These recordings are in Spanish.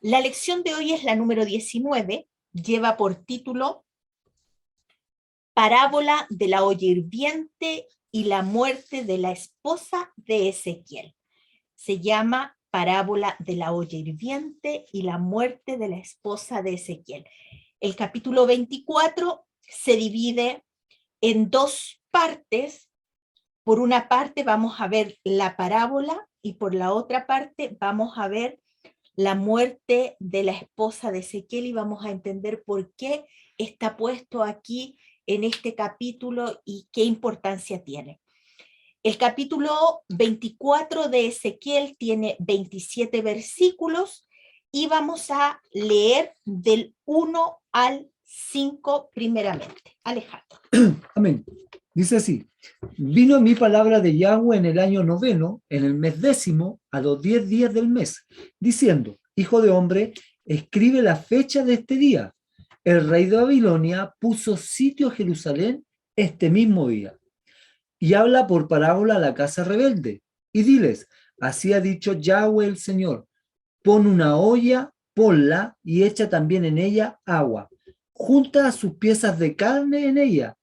La lección de hoy es la número 19, lleva por título Parábola de la olla hirviente y la muerte de la esposa de Ezequiel. Se llama Parábola de la olla hirviente y la muerte de la esposa de Ezequiel. El capítulo 24 se divide en dos partes. Por una parte vamos a ver la parábola y por la otra parte vamos a ver la muerte de la esposa de Ezequiel y vamos a entender por qué está puesto aquí en este capítulo y qué importancia tiene. El capítulo 24 de Ezequiel tiene 27 versículos y vamos a leer del 1 al 5 primeramente. Alejandro. Amén. Dice así: vino mi palabra de Yahweh en el año 9, en el mes 10, a los 10 días del mes, diciendo: hijo de hombre, escribe la fecha de este día. El rey de Babilonia puso sitio a Jerusalén este mismo día. Y habla por parábola a la casa rebelde, y diles: así ha dicho Yahweh el Señor: pon una olla, ponla, y echa también en ella agua. Junta sus piezas de carne en ella,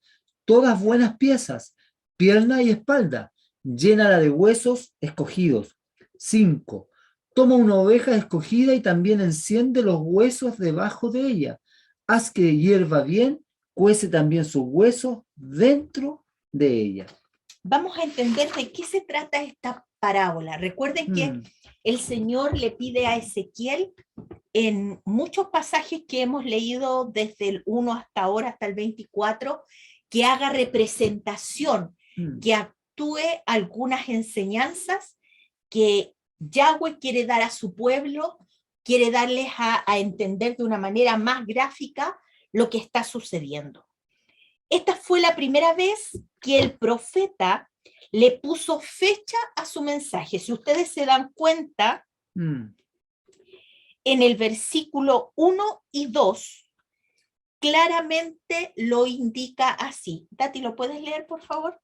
todas buenas piezas, pierna y espalda, llénala de huesos escogidos. 5. Toma una oveja escogida y también enciende los huesos debajo de ella. Haz que hierva bien, cuece también sus huesos dentro de ella. Vamos a entender de qué se trata esta parábola. Recuerden que el Señor le pide a Ezequiel en muchos pasajes que hemos leído desde el 1 hasta ahora, hasta el 24, que haga representación, que actúe algunas enseñanzas que Yahweh quiere dar a su pueblo, quiere darles a entender de una manera más gráfica lo que está sucediendo. Esta fue la primera vez que el profeta le puso fecha a su mensaje. Si ustedes se dan cuenta, en el versículo 1 y 2, claramente lo indica así. Tati, ¿lo puedes leer, por favor?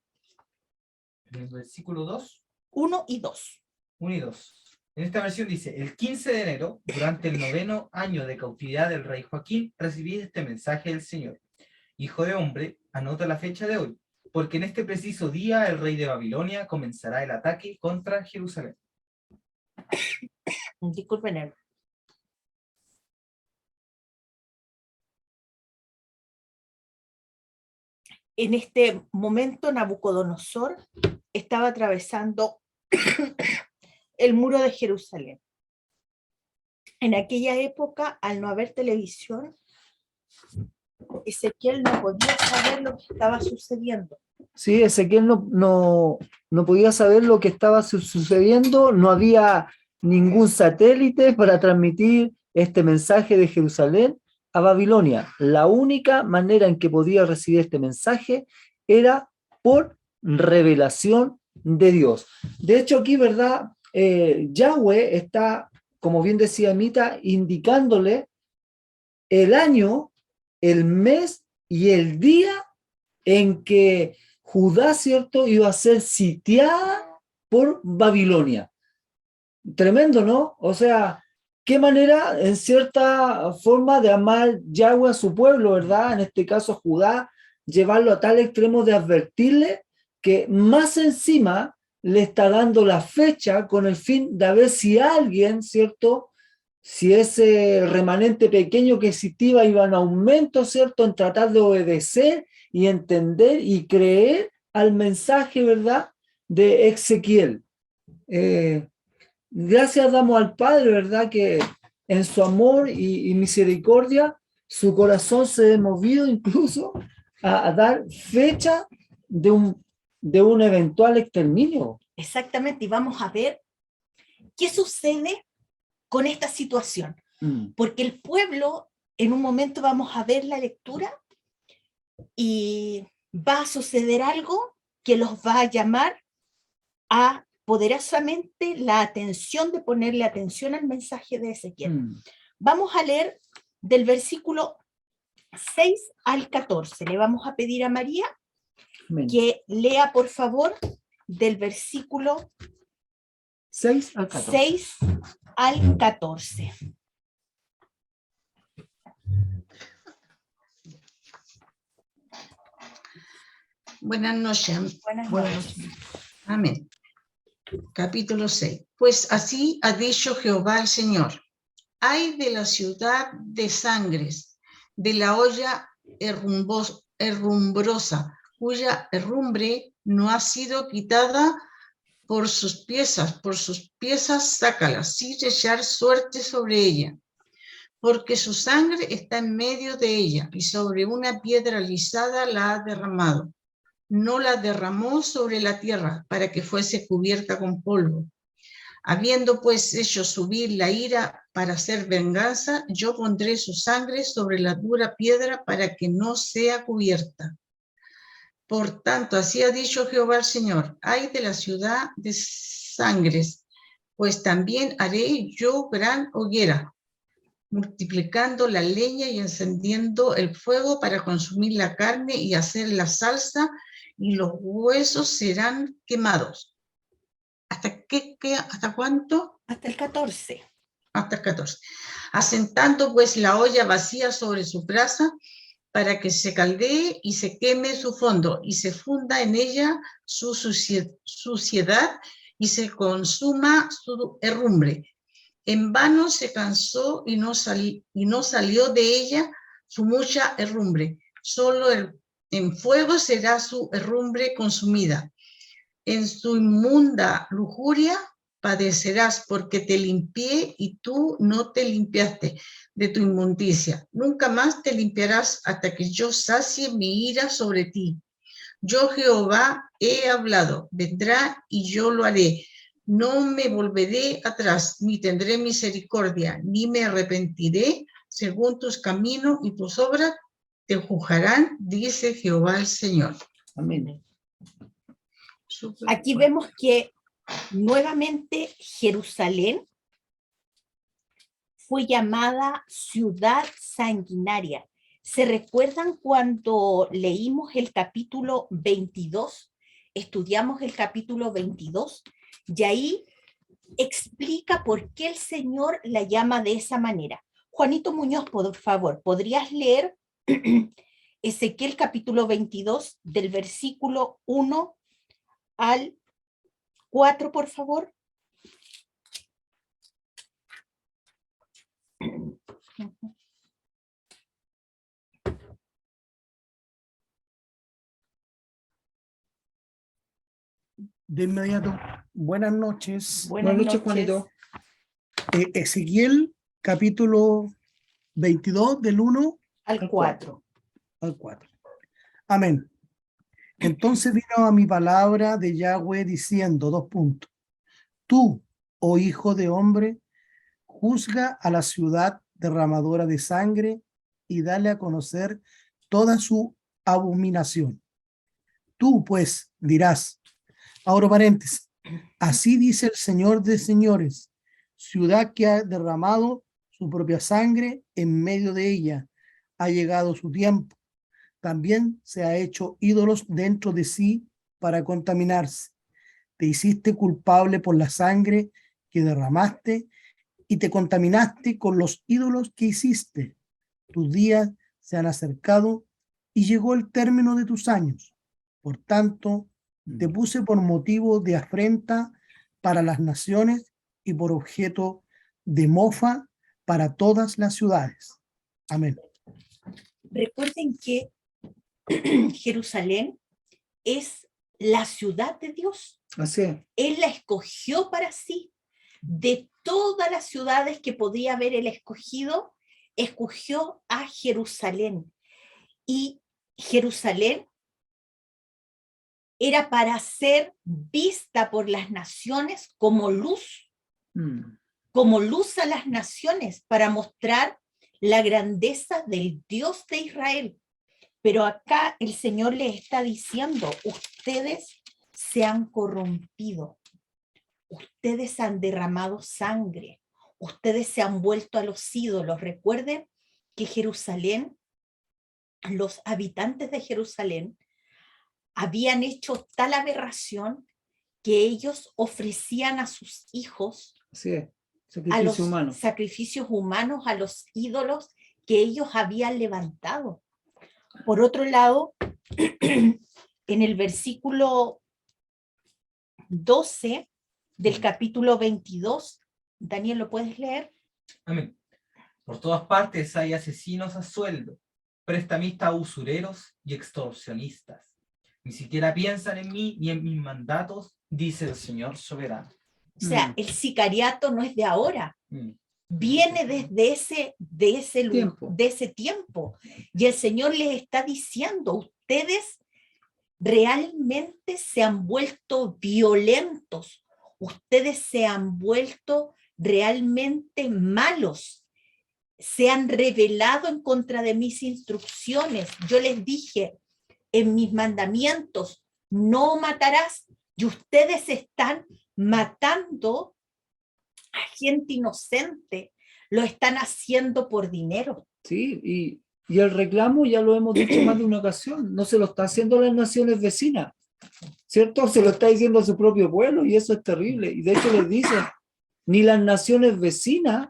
En el versículo 2. 1 y 2. 1 y 2. En esta versión dice: el 15 de enero, durante el 9º año de cautividad del rey Joaquín, recibí este mensaje del Señor. Hijo de hombre, anota la fecha de hoy, porque en este preciso día el rey de Babilonia comenzará el ataque contra Jerusalén. Disculpen. En este momento Nabucodonosor estaba atravesando el muro de Jerusalén. En aquella época, al no haber televisión, Ezequiel no podía saber lo que estaba sucediendo. Sí, Ezequiel no podía saber lo que estaba sucediendo, no había ningún satélite para transmitir este mensaje de Jerusalén a Babilonia. La única manera en que podía recibir este mensaje era por revelación de Dios. De hecho, aquí, ¿verdad? Yahweh está, como bien decía Mita, indicándole el año, el mes y el día en que Judá, ¿cierto?, iba a ser sitiada por Babilonia. Tremendo, ¿no? O sea, qué manera, en cierta forma, de amar Yahweh a su pueblo, ¿verdad? En este caso, Judá, llevarlo a tal extremo de advertirle que más encima le está dando la fecha con el fin de ver si alguien, ¿cierto?, si ese remanente pequeño que existía iba en aumento, ¿cierto?, en tratar de obedecer y entender y creer al mensaje, ¿verdad?, de Ezequiel. Gracias damos al Padre, ¿verdad?, que en su amor y misericordia su corazón se ha movido incluso a dar fecha de un eventual exterminio. Exactamente, y vamos a ver qué sucede con esta situación. Porque el pueblo, en un momento vamos a ver la lectura y va a suceder algo que los va a llamar a poderosamente la atención, de ponerle atención al mensaje de Ezequiel. Vamos a leer del versículo 6 al 14. Le vamos a pedir a María que lea, por favor, del versículo 6 al 14. 6 al 14. Buenas noches. Buenas Buenas noches. Amén. Capítulo 6. Pues así ha dicho Jehová el Señor. Ay de la ciudad de sangres, de la olla herrumbrosa, cuya herrumbre no ha sido quitada por sus piezas sácalas, sin echar suerte sobre ella, porque su sangre está en medio de ella, y sobre una piedra lisada la ha derramado. No la derramó sobre la tierra, para que fuese cubierta con polvo. Habiendo pues hecho subir la ira para hacer venganza, yo pondré su sangre sobre la dura piedra para que no sea cubierta. Por tanto, así ha dicho Jehová el Señor, ay de la ciudad de sangres, pues también haré yo gran hoguera, multiplicando la leña y encendiendo el fuego para consumir la carne y hacer la salsa, y los huesos serán quemados. ¿Hasta cuánto? Hasta el 14. Hasta el 14. Asentando pues la olla vacía sobre su brasa, para que se caldee y se queme su fondo, y se funda en ella su suciedad, y se consuma su herrumbre. En vano se cansó y no salió de ella su mucha herrumbre. Solo en fuego será su herrumbre consumida. En su inmunda lujuria padecerás, porque te limpié y tú no te limpiaste de tu inmundicia. Nunca más te limpiarás hasta que yo sacie mi ira sobre ti. Yo Jehová he hablado, vendrá y yo lo haré. No me volveré atrás, ni tendré misericordia, ni me arrepentiré. Según tus caminos y tus obras te juzgarán, dice Jehová el Señor. Amén. Aquí vemos que nuevamente Jerusalén fue llamada ciudad sanguinaria. ¿Se recuerdan cuando leímos el capítulo 22? Estudiamos el capítulo 22 y ahí explica por qué el Señor la llama de esa manera. Juanito Muñoz, por favor, ¿podrías leer Ezequiel capítulo 22 del versículo 1 al 4, por favor? De inmediato, buenas noches. Buenas noches, Juanito. Ezequiel, capítulo 22, del 1 al 4. al 4. Amén. Entonces vino a mi palabra de Yahweh diciendo, 2 puntos. Tú, oh hijo de hombre, juzga a la ciudad derramadora de sangre y dale a conocer toda su abominación. Tú, pues, dirás, abro paréntesis, así dice el Señor de señores, ciudad que ha derramado su propia sangre en medio de ella, ha llegado su tiempo. También se ha hecho ídolos dentro de sí para contaminarse. Te hiciste culpable por la sangre que derramaste y te contaminaste con los ídolos que hiciste. Tus días se han acercado y llegó el término de tus años. Por tanto, te puse por motivo de afrenta para las naciones y por objeto de mofa para todas las ciudades. Amén. Recuerden que Jerusalén es la ciudad de Dios. Así es. Él la escogió para sí. De todas las ciudades que podía haber él escogido, escogió a Jerusalén. Y Jerusalén era para ser vista por las naciones como luz a las naciones, para mostrar la grandeza del Dios de Israel. Pero acá el Señor les está diciendo, ustedes se han corrompido, ustedes han derramado sangre, ustedes se han vuelto a los ídolos. Recuerden que Jerusalén, los habitantes de Jerusalén, habían hecho tal aberración que ellos ofrecían a sus hijos Así es. a los Sacrificio humano. sacrificios humanos, a los ídolos que ellos habían levantado. Por otro lado, en el versículo 12 del capítulo 22. Daniel, ¿lo puedes leer? Amén. Por todas partes hay asesinos a sueldo, prestamistas a usureros y extorsionistas. Ni siquiera piensan en mí ni en mis mandatos, dice el Señor soberano. O sea, el sicariato no es de ahora, viene desde Tiempo. de ese tiempo. Y el Señor les está diciendo, ustedes realmente se han vuelto violentos, ustedes se han vuelto realmente malos, se han rebelado en contra de mis instrucciones. Yo les dije en mis mandamientos, no matarás, y ustedes están matando a gente inocente, lo están haciendo por dinero. Sí, y el reclamo, ya lo hemos dicho más de una ocasión, no se lo está haciendo las naciones vecinas, ¿cierto? Se lo está diciendo a su propio pueblo y eso es terrible. Y de hecho les dice, ni las naciones vecinas,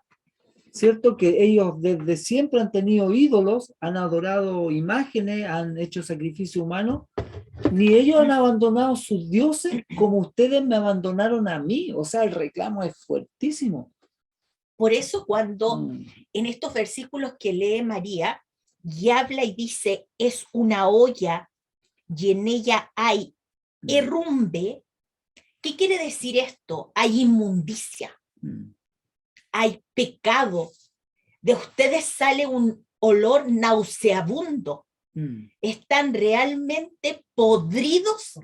¿cierto? Que ellos desde siempre han tenido ídolos, han adorado imágenes, han hecho sacrificio humano, ni ellos han abandonado sus dioses como ustedes me abandonaron a mí. O sea, el reclamo es fuertísimo. Por eso cuando en estos versículos que lee María, y habla y dice, es una olla y en ella hay herrumbe, ¿qué quiere decir esto? Hay inmundicia, hay pecado, de ustedes sale un olor nauseabundo, están realmente podridos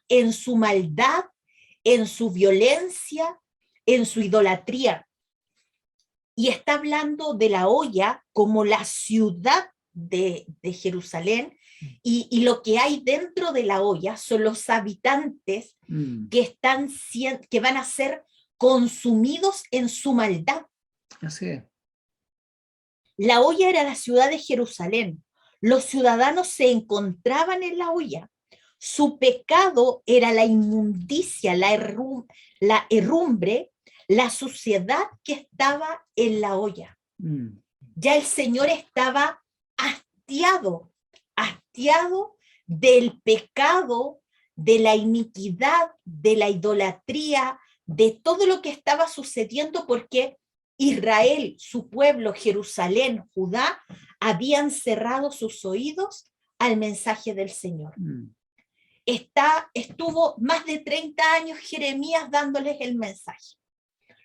en su maldad, en su violencia, en su idolatría. Y está hablando de la olla como la ciudad de Jerusalén, y lo que hay dentro de la olla son los habitantes que van a ser consumidos en su maldad. Así es. La olla era la ciudad de Jerusalén. Los ciudadanos se encontraban en la olla. Su pecado era la inmundicia, la herrumbre, la suciedad que estaba en la olla. Ya el Señor estaba hastiado del pecado, de la iniquidad, de la idolatría, de todo lo que estaba sucediendo, porque Israel, su pueblo, Jerusalén, Judá, habían cerrado sus oídos al mensaje del Señor. Estuvo más de 30 años Jeremías dándoles el mensaje.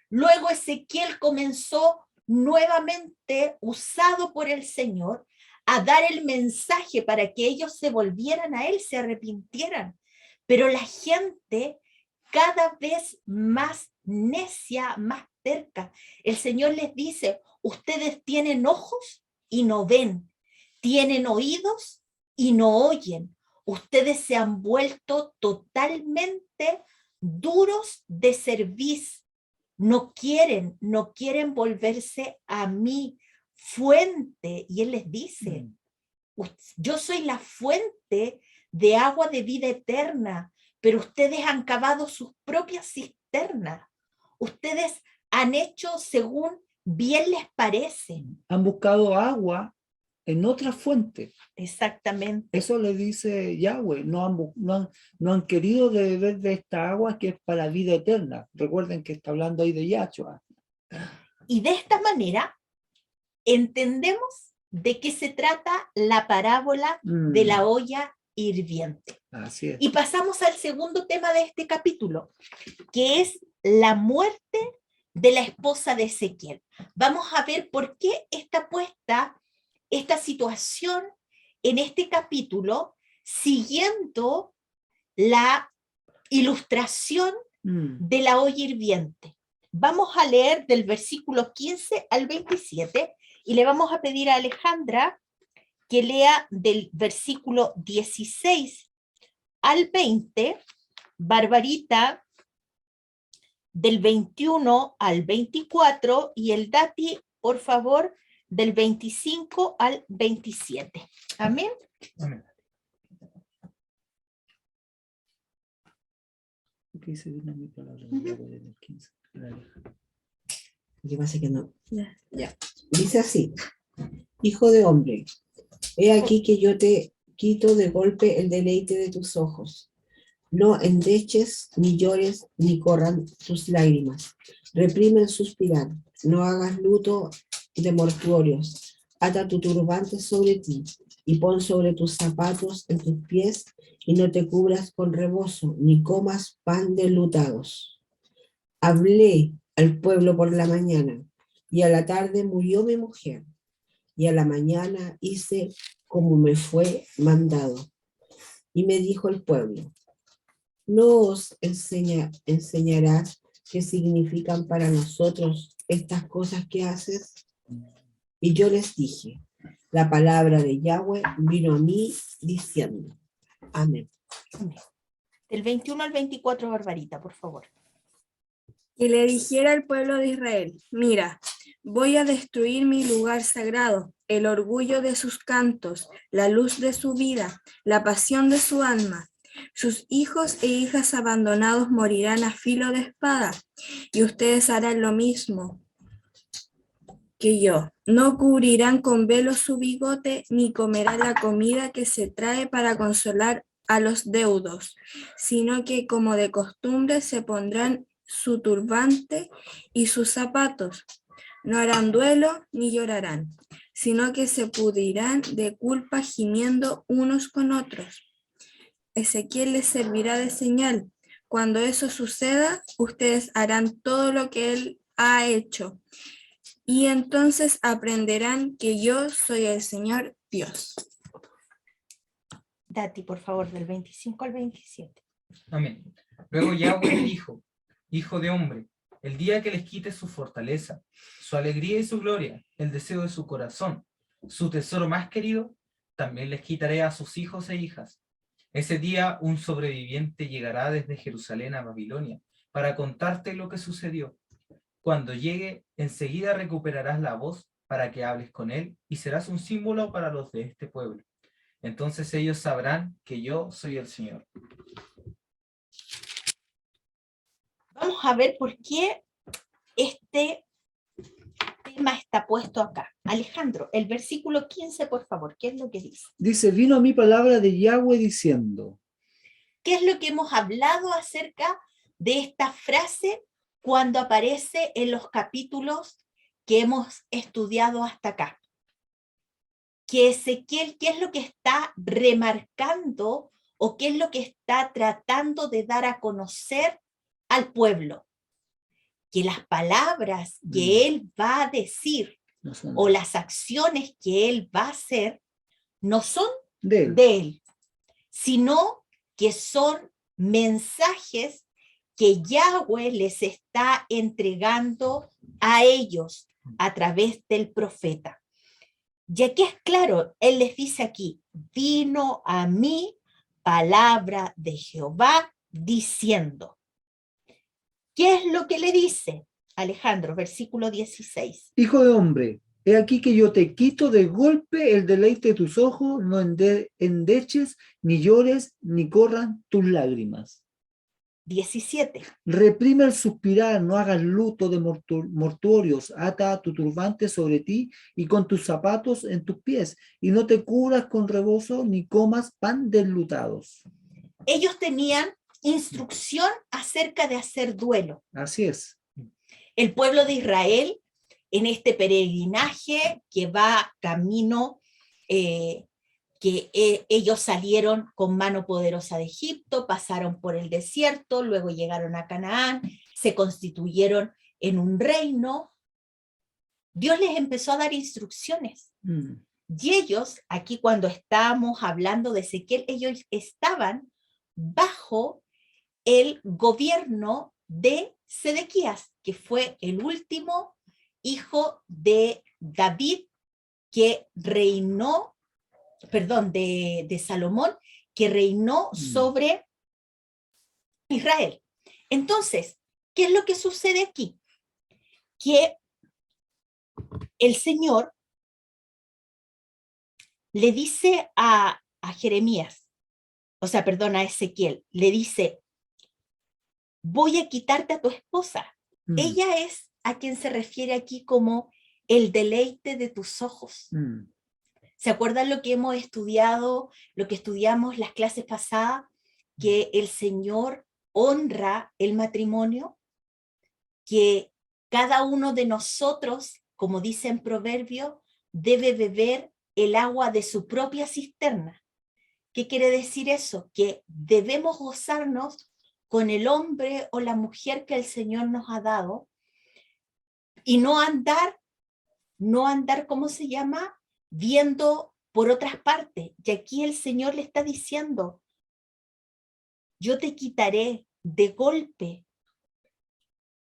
Luego Ezequiel comenzó nuevamente, usado por el Señor, a dar el mensaje para que ellos se volvieran a Él, se arrepintieran. Pero la gente cada vez más necia, más terca. El Señor les dice, ustedes tienen ojos y no ven, tienen oídos y no oyen. Ustedes se han vuelto totalmente duros de cerviz. No quieren volverse a mi fuente. Y Él les dice, yo soy la fuente de agua de vida eterna, pero ustedes han cavado sus propias cisternas. Ustedes han hecho según bien les parece. Han buscado agua en otra fuente. Exactamente. Eso le dice Yahweh. No han querido beber de esta agua que es para vida eterna. Recuerden que está hablando ahí de Yahshua. Y de esta manera entendemos de qué se trata la parábola de la olla hirviente. Así es. Y pasamos al segundo tema de este capítulo, que es la muerte de la esposa de Ezequiel. Vamos a ver por qué está puesta esta situación en este capítulo, siguiendo la ilustración de la olla hirviente. Vamos a leer del versículo 15 al 27 y le vamos a pedir a Alejandra que lea del versículo 16 al 20, Barbarita del 21 al 24 y el Dati, por favor, del 25 al 27. Amén. Amén. ¿Qué dice dinámica la del 15? Lo que pasa es que no. Ya. Dice así: Hijo de hombre, he aquí que yo te quito de golpe el deleite de tus ojos. No endeches, ni llores, ni corran tus lágrimas. Reprime el suspirar. No hagas luto de mortuorios. Ata tu turbante sobre ti y pon sobre tus zapatos en tus pies y no te cubras con rebozo, ni comas pan de enlutados. Hablé al pueblo por la mañana y a la tarde murió mi mujer y a la mañana hice como me fue mandado. Y me dijo el pueblo, ¿no os enseñarás qué significan para nosotros estas cosas que haces? Y yo les dije, la palabra de Yahweh vino a mí diciendo, amén. Amén. Del 21 al 24, Barbarita, por favor. Y le dijera al pueblo de Israel, mira, voy a destruir mi lugar sagrado, el orgullo de sus cantos, la luz de su vida, la pasión de su alma. Sus hijos e hijas abandonados morirán a filo de espada, y ustedes harán lo mismo que yo. No cubrirán con velo su bigote, ni comerán la comida que se trae para consolar a los deudos, sino que como de costumbre se pondrán su turbante y sus zapatos. No harán duelo ni llorarán, sino que se pudrirán de culpa gimiendo unos con otros. Ezequiel les servirá de señal. Cuando eso suceda, ustedes harán todo lo que él ha hecho, y entonces aprenderán que yo soy el Señor Dios. Dati, por favor, del 25 al 27. Amén. Luego Yahweh le dijo, hijo de hombre, el día que les quite su fortaleza, su alegría y su gloria, el deseo de su corazón, su tesoro más querido, también les quitaré a sus hijos e hijas. Ese día un sobreviviente llegará desde Jerusalén a Babilonia para contarte lo que sucedió. Cuando llegue, enseguida recuperarás la voz para que hables con él y serás un símbolo para los de este pueblo. Entonces ellos sabrán que yo soy el Señor. Vamos a ver por qué este tema está puesto acá. Alejandro, el versículo 15, por favor, ¿qué es lo que dice? Dice, vino a mí palabra de Yahweh diciendo. ¿Qué es lo que hemos hablado acerca de esta frase cuando aparece en los capítulos que hemos estudiado hasta acá? Que Ezequiel, ¿qué es lo que está remarcando o qué es lo que está tratando de dar a conocer al pueblo? Que las palabras que él va a decir No son o las acciones que él va a hacer no son de él. de él, sino que son mensajes que Yahweh les está entregando a ellos a través del profeta. Y aquí es claro, él les dice aquí, vino a mí palabra de Jehová diciendo. ¿Qué es lo que le dice? Alejandro, versículo 16. Hijo de hombre, he aquí que yo te quito de golpe el deleite de tus ojos, no endeches, ni llores, ni corran tus lágrimas. 17. Reprime el suspirar, no hagas luto de mortuorios, ata tu turbante sobre ti y con tus zapatos en tus pies, y no te cubras con rebozo, ni comas pan de enlutados. Ellos tenían instrucción acerca de hacer duelo. Así es. El pueblo de Israel, en este peregrinaje que va camino, ellos salieron con mano poderosa de Egipto, pasaron por el desierto, luego llegaron a Canaán, se constituyeron en un reino. Dios les empezó a dar instrucciones. Y ellos, aquí cuando estábamos hablando de Ezequiel, ellos estaban bajo el gobierno de Sedequías, que fue el último hijo de David que reinó, de Salomón, que reinó sobre Israel. Entonces, ¿qué es lo que sucede aquí? Que el Señor le dice a Jeremías, a Ezequiel, le dice, voy a quitarte a tu esposa. Ella es a quien se refiere aquí como el deleite de tus ojos. ¿Se acuerdan lo que hemos estudiado, lo que estudiamos las clases pasadas? Que el Señor honra el matrimonio, que cada uno de nosotros, como dice en Proverbios, debe beber el agua de su propia cisterna. ¿Qué quiere decir eso? Que debemos gozarnos con el hombre o la mujer que el Señor nos ha dado y no andar, ¿cómo se llama? Viendo por otras partes. Y aquí el Señor le está diciendo, yo te quitaré de golpe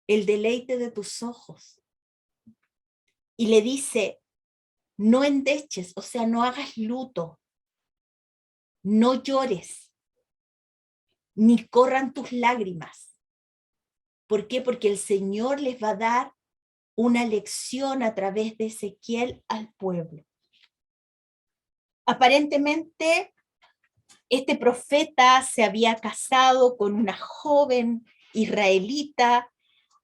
el deleite de tus ojos. Y le dice, no endeches, o sea, no hagas luto, no llores, ni corran tus lágrimas. ¿Por qué? Porque el Señor les va a dar una lección a través de Ezequiel al pueblo. Aparentemente, este profeta se había casado con una joven israelita.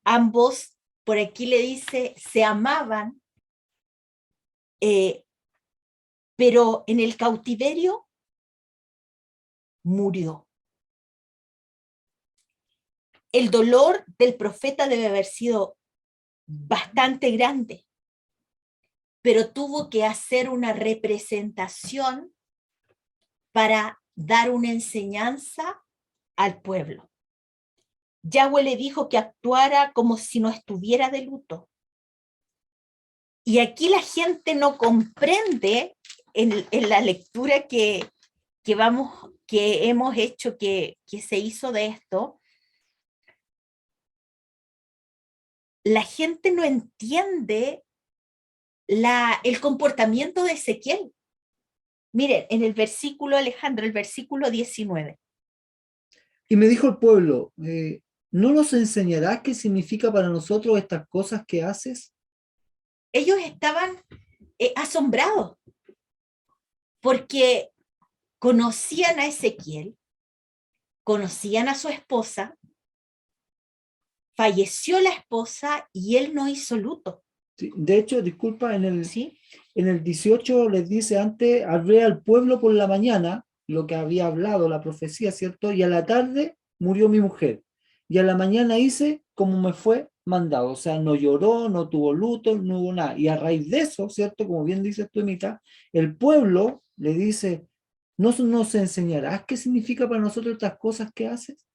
Ambos, por aquí le dice, se amaban, pero en el cautiverio murió. El dolor del profeta debe haber sido bastante grande, pero tuvo que hacer una representación para dar una enseñanza al pueblo. Yahweh le dijo que actuara como si no estuviera de luto. Y aquí la gente no comprende en la lectura que hemos hecho, que se hizo de esto. La gente no entiende el comportamiento de Ezequiel. Miren, en el versículo, Alejandro, el versículo 19. Y me dijo el pueblo, ¿no nos enseñarás qué significa para nosotros estas cosas que haces? Ellos estaban asombrados porque conocían a Ezequiel, conocían a su esposa, falleció la esposa y él no hizo luto. Sí, de hecho, disculpa, ¿Sí? en el 18 les dice antes, hablé al pueblo por la mañana, lo que había hablado la profecía, ¿cierto? Y a la tarde murió mi mujer. Y a la mañana hice como me fue mandado. O sea, no lloró, no tuvo luto, no hubo nada. Y a raíz de eso, ¿cierto? Como bien dices tú, Emita, el pueblo le dice, ¿no nos enseñarás qué significa para nosotros estas cosas que haces?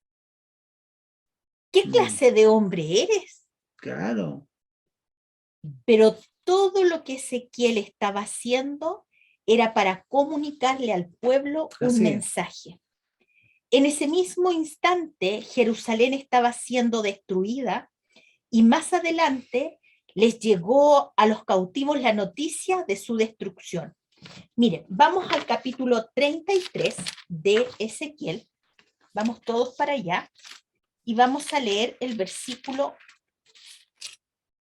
¿Qué clase de hombre eres? Claro. Pero todo lo que Ezequiel estaba haciendo era para comunicarle al pueblo un Así es. mensaje. En ese mismo instante, Jerusalén estaba siendo destruida y más adelante les llegó a los cautivos la noticia de su destrucción. Miren, vamos al capítulo 33 de Ezequiel. Vamos todos para allá y vamos a leer el versículo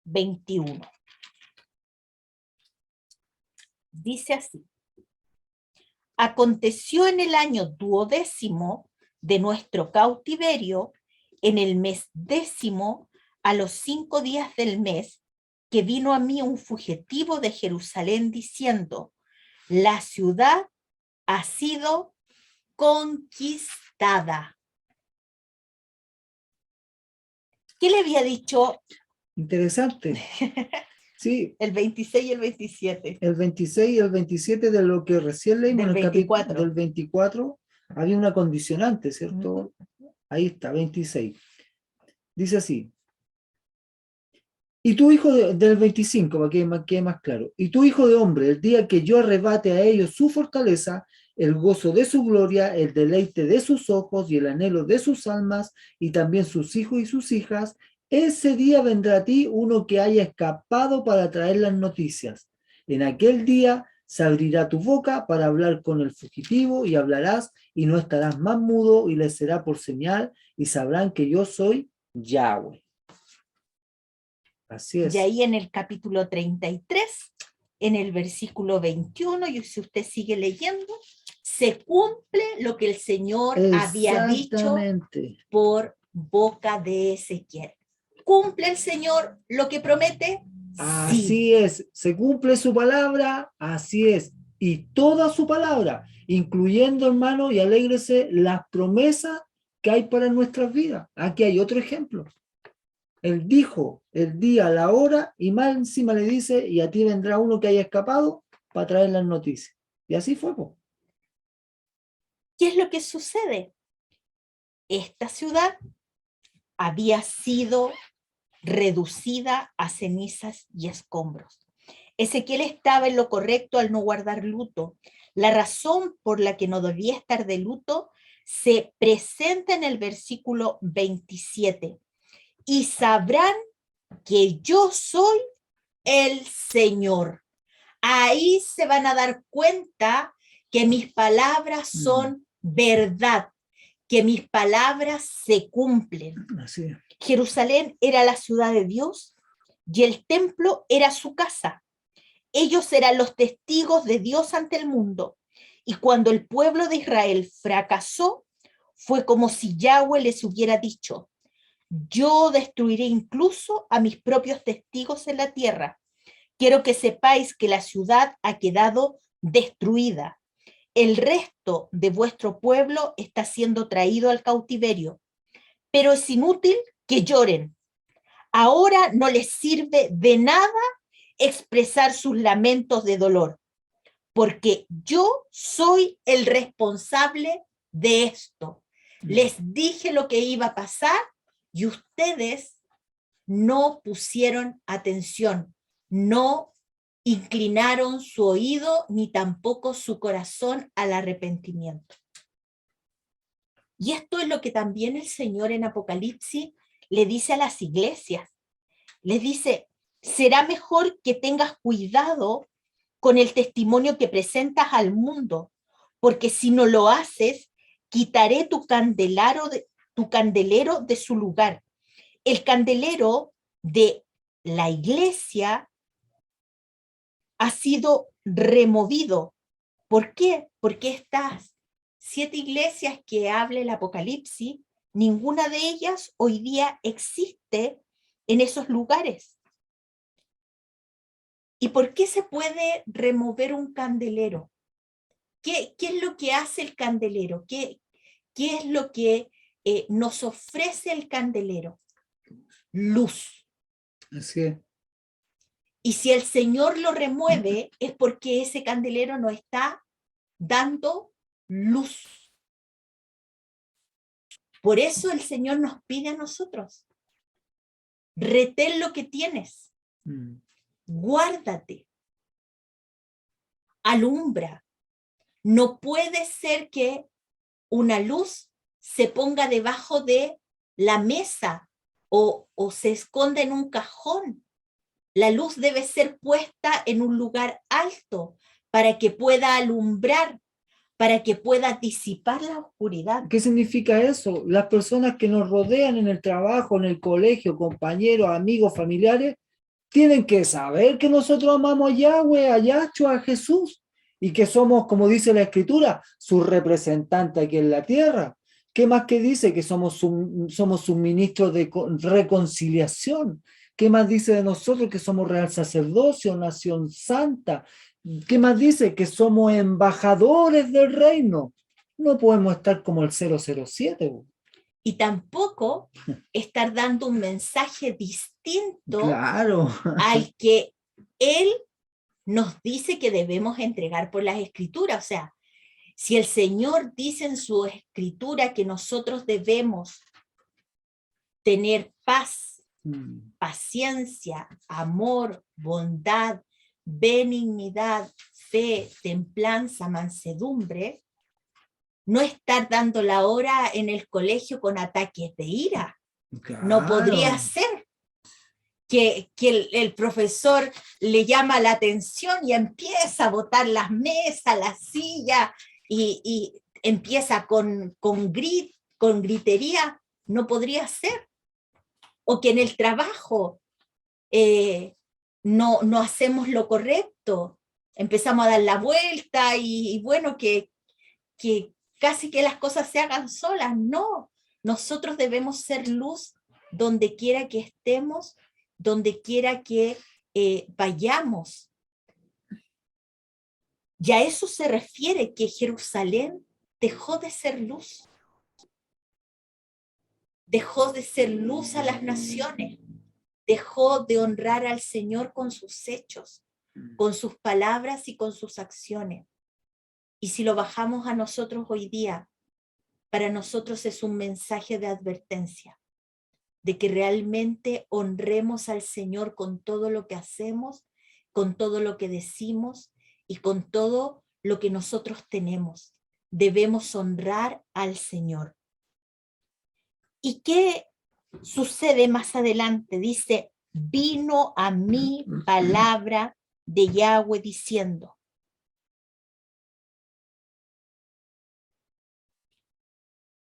21. Dice así: aconteció en el año 12º de nuestro cautiverio, en el mes 10º, a los 5 días del mes, que vino a mí un fugitivo de Jerusalén diciendo: la ciudad ha sido conquistada. ¿Qué le había dicho? Interesante. Sí, El 26 y el 27. el 26 y el 27 de lo que recién leímos, Del en el capítulo 24. del 24, había una condicionante, ¿cierto? Ahí está, 26. Dice así. Y tu hijo del 25, para que quede más claro. Y tu hijo de hombre, el día que yo arrebate a ellos su fortaleza, el gozo de su gloria, el deleite de sus ojos y el anhelo de sus almas, y también sus hijos y sus hijas, ese día vendrá a ti uno que haya escapado para traer las noticias. En aquel día se abrirá tu boca para hablar con el fugitivo y hablarás y no estarás más mudo y les será por señal y sabrán que yo soy Yahweh. Así es. Y ahí en el capítulo 33, en el versículo 21, y si usted sigue leyendo, se cumple lo que el Señor había dicho por boca de Ezequiel. ¿Cumple el Señor lo que promete? Así Sí. es, se cumple su palabra, así es. y toda su palabra, incluyendo, hermano, y alégrese, las promesas que hay para nuestras vidas. Aquí hay otro ejemplo. Él dijo el día, la hora, y más encima le dice, y a ti vendrá uno que haya escapado para traer las noticias. Y así fue, po. ¿Qué es lo que sucede? Esta ciudad había sido reducida a cenizas y escombros. Ezequiel estaba en lo correcto al no guardar luto. La razón por la que no debía estar de luto se presenta en el versículo 27. Y sabrán que yo soy el Señor. Ahí se van a dar cuenta que mis palabras son verdad, que mis palabras se cumplen. Así es. Jerusalén era la ciudad de Dios y el templo era su casa. Ellos eran los testigos de Dios ante el mundo. Y cuando el pueblo de Israel fracasó, fue como si Yahweh les hubiera dicho: yo destruiré incluso a mis propios testigos en la tierra. Quiero que sepáis que la ciudad ha quedado destruida. El resto de vuestro pueblo está siendo traído al cautiverio. Pero es inútil que lloren. Ahora no les sirve de nada expresar sus lamentos de dolor, porque yo soy el responsable de esto. Les dije lo que iba a pasar y ustedes no pusieron atención, no inclinaron su oído ni tampoco su corazón al arrepentimiento. Y esto es lo que también el Señor en Apocalipsis le dice a las iglesias. Les dice: será mejor que tengas cuidado con el testimonio que presentas al mundo, porque si no lo haces, quitaré tu candelero de su lugar. El candelero de la iglesia ha sido removido. ¿Por qué? Porque estas 7 iglesias que habla el Apocalipsis, ninguna de ellas hoy día existe en esos lugares. ¿Y por qué se puede remover un candelero? ¿Qué es lo que hace el candelero? ¿Qué es lo que nos ofrece el candelero? Luz. Así es. Y si el Señor lo remueve, es porque ese candelero no está dando luz. Por eso el Señor nos pide a nosotros: retén lo que tienes, guárdate, alumbra. No puede ser que una luz se ponga debajo de la mesa o se esconda en un cajón. La luz debe ser puesta en un lugar alto para que pueda alumbrar, para que pueda disipar la oscuridad. ¿Qué significa eso? Las personas que nos rodean en el trabajo, en el colegio, compañeros, amigos, familiares, tienen que saber que nosotros amamos a Yahweh, a Yahshua, a Jesús, y que somos, como dice la Escritura, su representante aquí en la tierra. ¿Qué más que dice? Que somos sus ministros de reconciliación. ¿Qué más dice de nosotros? Que somos real sacerdocio, nación santa. ¿Qué más dice? Que somos embajadores del reino. No podemos estar como el 007. Y tampoco estar dando un mensaje distinto Claro. al que Él nos dice que debemos entregar por las Escrituras. O sea, si el Señor dice en su Escritura que nosotros debemos tener paz, paciencia, amor, bondad, benignidad, fe, templanza, mansedumbre, no estar dando la hora en el colegio con ataques de ira. Claro. No podría ser que el profesor le llama la atención y empieza a botar las mesas, las sillas y empieza con gritería. No podría ser. O que en el trabajo no hacemos lo correcto, empezamos a dar la vuelta y bueno, que casi que las cosas se hagan solas. No, nosotros debemos ser luz donde quiera que estemos, donde quiera que vayamos. Y a eso se refiere que Jerusalén dejó de ser luz. Dejó de ser luz a las naciones. Dejó de honrar al Señor con sus hechos, con sus palabras y con sus acciones. Y si lo bajamos a nosotros hoy día, para nosotros es un mensaje de advertencia, de que realmente honremos al Señor con todo lo que hacemos, con todo lo que decimos y con todo lo que nosotros tenemos. Debemos honrar al Señor. ¿Y qué sucede más adelante? Dice, vino a mí palabra de Yahweh diciendo.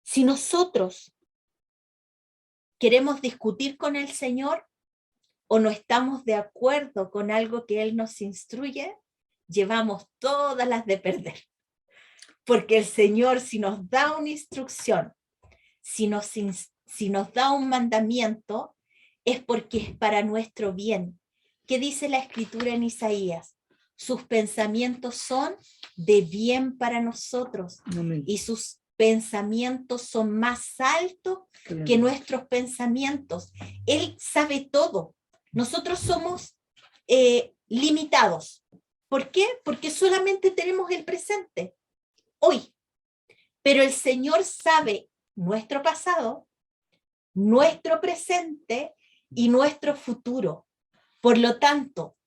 Si nosotros queremos discutir con el Señor o no estamos de acuerdo con algo que Él nos instruye, llevamos todas las de perder. Porque el Señor, si nos da una instrucción, si nos da un mandamiento, es porque es para nuestro bien. ¿Qué dice la Escritura en Isaías? Sus pensamientos son de bien para nosotros. Amén. Y sus pensamientos son más altos que nuestros pensamientos. Él sabe todo. Nosotros somos limitados. ¿Por qué? Porque solamente tenemos el presente, hoy. Pero el Señor sabe nuestro pasado, nuestro presente y nuestro futuro. Por lo tanto,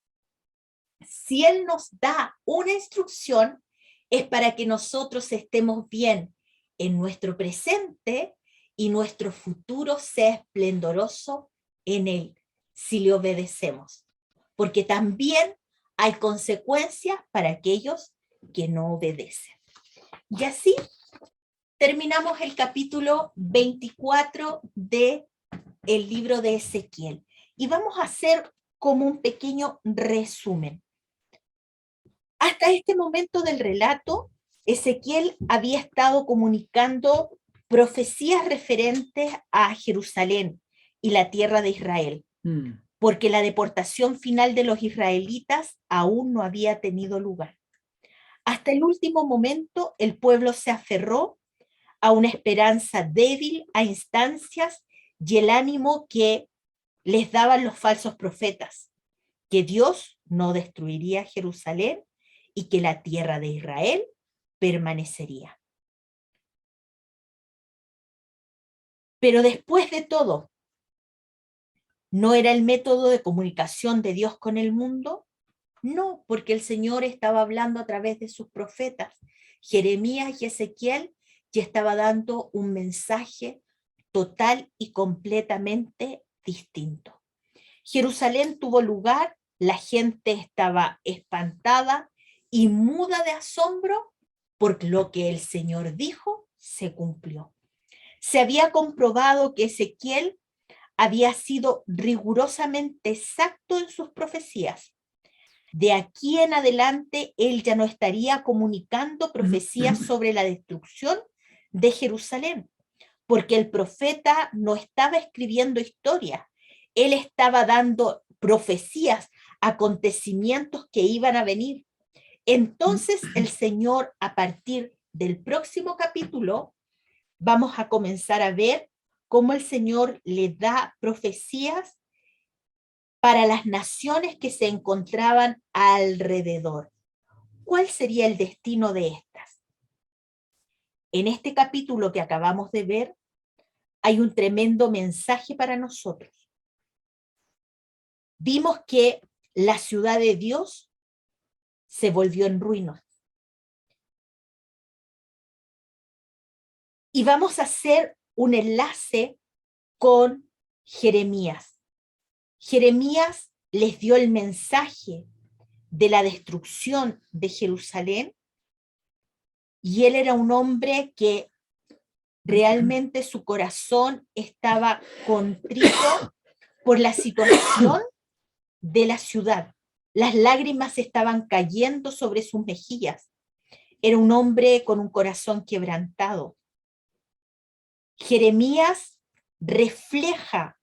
si Él nos da una instrucción, es para que nosotros estemos bien en nuestro presente y nuestro futuro sea esplendoroso en Él, si le obedecemos. Porque también hay consecuencias para aquellos que no obedecen. Y así terminamos el capítulo 24 del libro de Ezequiel. Y vamos a hacer como un pequeño resumen. Hasta este momento del relato, Ezequiel había estado comunicando profecías referentes a Jerusalén y la tierra de Israel, porque la deportación final de los israelitas aún no había tenido lugar. Hasta el último momento, el pueblo se aferró a una esperanza débil, a instancias y el ánimo que les daban los falsos profetas, que Dios no destruiría Jerusalén y que la tierra de Israel permanecería. Pero después de todo, ¿no era el método de comunicación de Dios con el mundo? No, porque el Señor estaba hablando a través de sus profetas, Jeremías y Ezequiel, y estaba dando un mensaje total y completamente distinto. Jerusalén tuvo lugar, la gente estaba espantada y muda de asombro, porque lo que el Señor dijo se cumplió. Se había comprobado que Ezequiel había sido rigurosamente exacto en sus profecías. De aquí en adelante, él ya no estaría comunicando profecías sobre la destrucción de Jerusalén, porque el profeta no estaba escribiendo historia, él estaba dando profecías, acontecimientos que iban a venir. Entonces el Señor, a partir del próximo capítulo, vamos a comenzar a ver cómo el Señor le da profecías para las naciones que se encontraban alrededor. ¿Cuál sería el destino de estas? En este capítulo que acabamos de ver, hay un tremendo mensaje para nosotros. Vimos que la ciudad de Dios se volvió en ruinas. Y vamos a hacer un enlace con Jeremías. Jeremías les dio el mensaje de la destrucción de Jerusalén y él era un hombre que realmente su corazón estaba contrito por la situación de la ciudad. Las lágrimas estaban cayendo sobre sus mejillas. Era un hombre con un corazón quebrantado. Jeremías refleja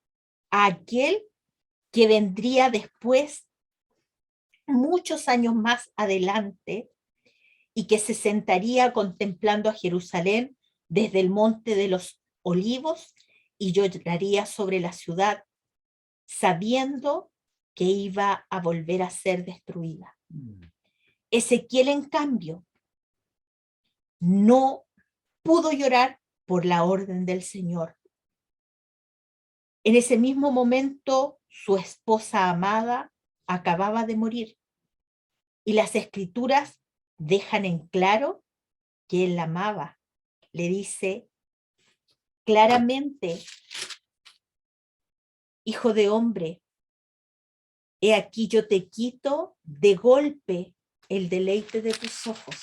a aquel que vendría después, muchos años más adelante, y que se sentaría contemplando a Jerusalén desde el monte de los Olivos y lloraría sobre la ciudad, sabiendo que iba a volver a ser destruida. Ezequiel, en cambio, no pudo llorar por la orden del Señor. En ese mismo momento, su esposa amada acababa de morir y las escrituras dejan en claro que él la amaba. Le dice claramente: hijo de hombre, he aquí yo te quito de golpe el deleite de tus ojos.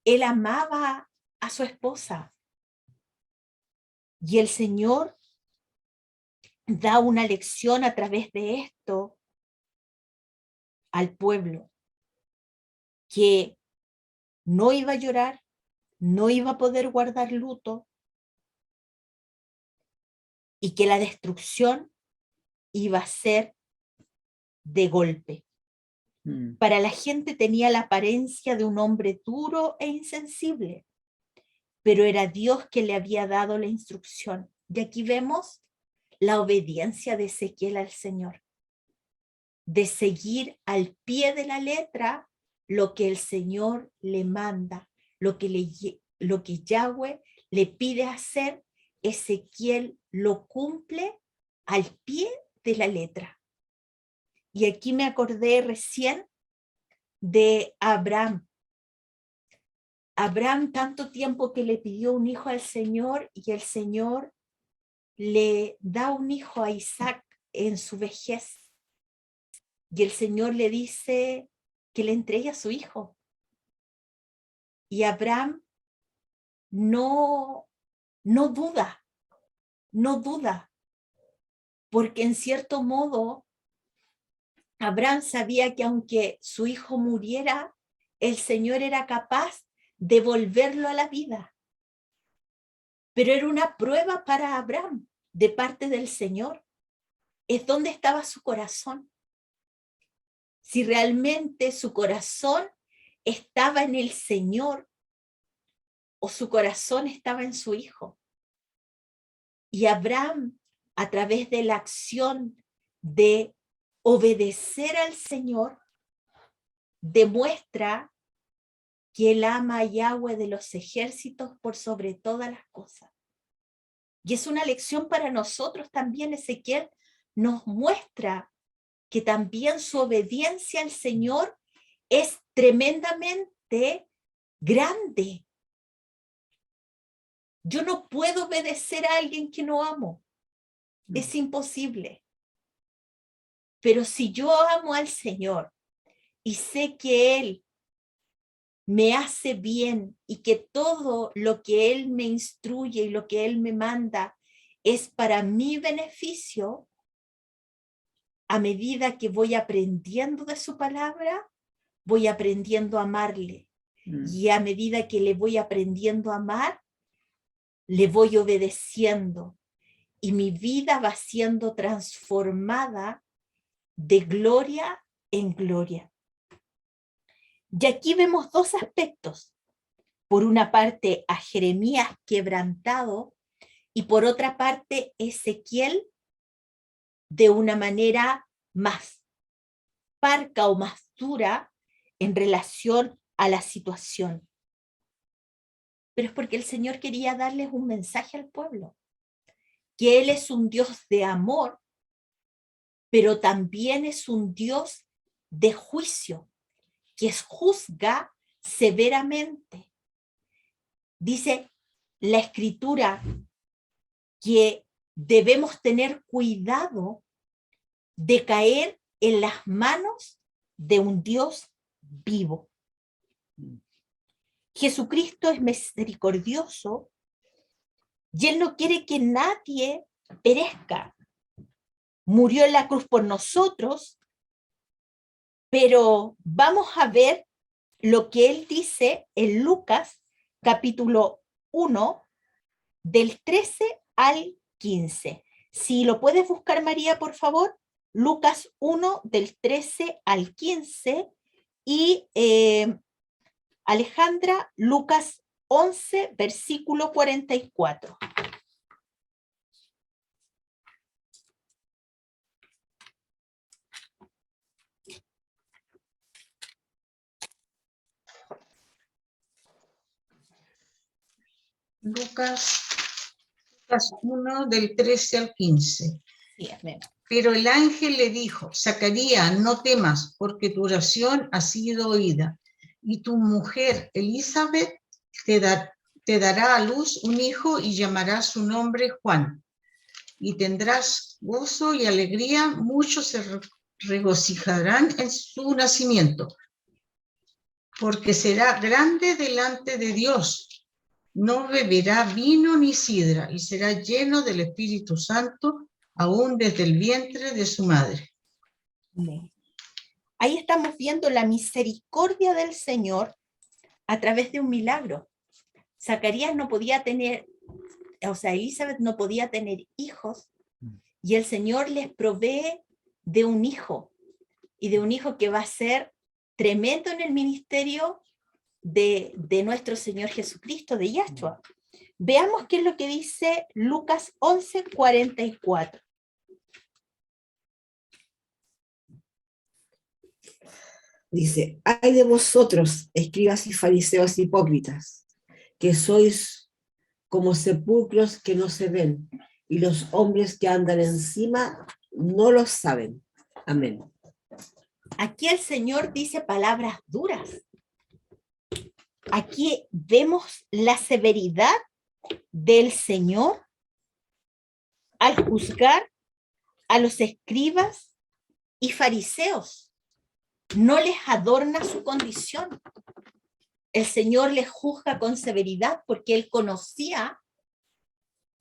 Él amaba a su esposa y el Señor da una lección a través de esto al pueblo, que no iba a llorar, no iba a poder guardar luto y que la destrucción iba a ser de golpe. Para la gente tenía la apariencia de un hombre duro e insensible, pero era Dios que le había dado la instrucción. Y aquí vemos la obediencia de Ezequiel al Señor, de seguir al pie de la letra lo que el Señor le manda, lo que Yahweh le pide hacer. Ezequiel lo cumple al pie de la letra. Y aquí me acordé recién de Abraham. Abraham, tanto tiempo que le pidió un hijo al Señor, y el Señor le da un hijo a Isaac en su vejez. Y el Señor le dice que le entregue a su hijo. Y Abraham no duda, porque en cierto modo Abraham sabía que aunque su hijo muriera, el Señor era capaz de volverlo a la vida. Pero era una prueba para Abraham de parte del Señor. Es dónde estaba su corazón. Si realmente su corazón estaba en el Señor o su corazón estaba en su hijo. Y Abraham, a través de la acción de obedecer al Señor, demuestra que él ama a Yahweh de los ejércitos por sobre todas las cosas. Y es una lección para nosotros también. Ezequiel nos muestra que también su obediencia al Señor es tremendamente grande. Yo no puedo obedecer a alguien que no amo. Es imposible. Pero si yo amo al Señor y sé que Él me hace bien y que todo lo que Él me instruye y lo que Él me manda es para mi beneficio, a medida que voy aprendiendo de su palabra, voy aprendiendo a amarle. Y a medida que le voy aprendiendo a amar, le voy obedeciendo. Y mi vida va siendo transformada de gloria en gloria. Y aquí vemos dos aspectos. Por una parte, a Jeremías quebrantado, y por otra parte, Ezequiel de una manera más parca o más dura en relación a la situación. Pero es porque el Señor quería darles un mensaje al pueblo, que Él es un Dios de amor, pero también es un Dios de juicio, que juzga severamente. Dice la Escritura que debemos tener cuidado de caer en las manos de un Dios vivo. Jesucristo es misericordioso y Él no quiere que nadie perezca. Murió en la cruz por nosotros, pero vamos a ver lo que Él dice en Lucas capítulo 1 del 13 al 15. Si lo puedes buscar, María, por favor. Lucas 1 del 13 al 15, Y Alejandra, Lucas 11, versículo 44. Lucas 1 del 13 al 15. Sí, amén. Pero el ángel le dijo, Zacarías, no temas, porque tu oración ha sido oída, y tu mujer Elizabeth te dará a luz un hijo y llamarás su nombre Juan. Y tendrás gozo y alegría, muchos se regocijarán en su nacimiento, porque será grande delante de Dios. No beberá vino ni sidra, y será lleno del Espíritu Santo, aún desde el vientre de su madre. Amén. Ahí estamos viendo la misericordia del Señor a través de un milagro. Zacarías no podía tener, o sea, Elizabeth no podía tener hijos, y el Señor les provee de un hijo, y de un hijo que va a ser tremendo en el ministerio de nuestro Señor Jesucristo, de Yahshua. Veamos qué es lo que dice Lucas 11, 44. Dice, ay de vosotros, escribas y fariseos hipócritas, que sois como sepulcros que no se ven, y los hombres que andan encima no lo saben. Amén. Aquí el Señor dice palabras duras. Aquí vemos la severidad del Señor al juzgar a los escribas y fariseos. No les adorna su condición. El Señor les juzga con severidad porque Él conocía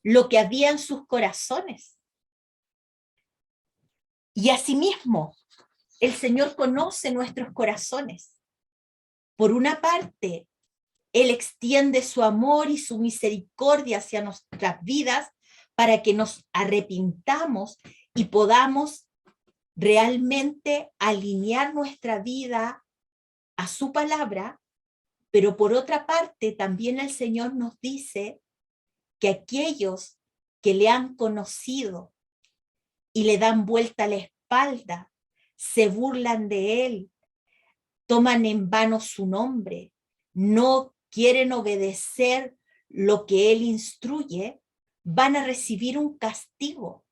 lo que había en sus corazones. Y asimismo, el Señor conoce nuestros corazones. Por una parte, Él extiende su amor y su misericordia hacia nuestras vidas para que nos arrepintamos y podamos realmente alinear nuestra vida a su palabra, pero por otra parte también el Señor nos dice que aquellos que le han conocido y le dan vuelta a la espalda, se burlan de Él, toman en vano su nombre, no quieren obedecer lo que Él instruye, van a recibir un castigo.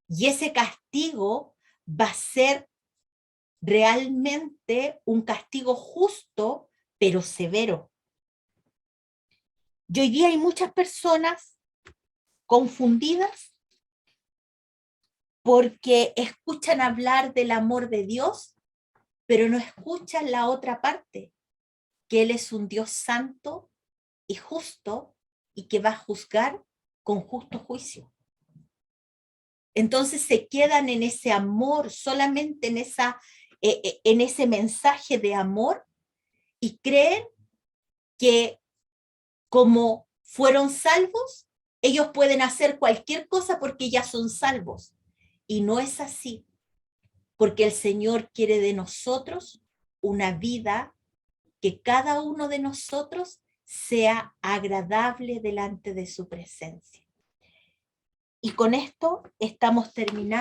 Y ese castigo va a ser realmente un castigo justo, pero severo. Y hoy día hay muchas personas confundidas porque escuchan hablar del amor de Dios, pero no escuchan la otra parte, que Él es un Dios santo y justo y que va a juzgar con justo juicio. Entonces se quedan en ese amor, solamente en ese mensaje de amor, y creen que como fueron salvos, ellos pueden hacer cualquier cosa porque ya son salvos. Y no es así, porque el Señor quiere de nosotros una vida que cada uno de nosotros sea agradable delante de su presencia. Y con esto estamos terminando.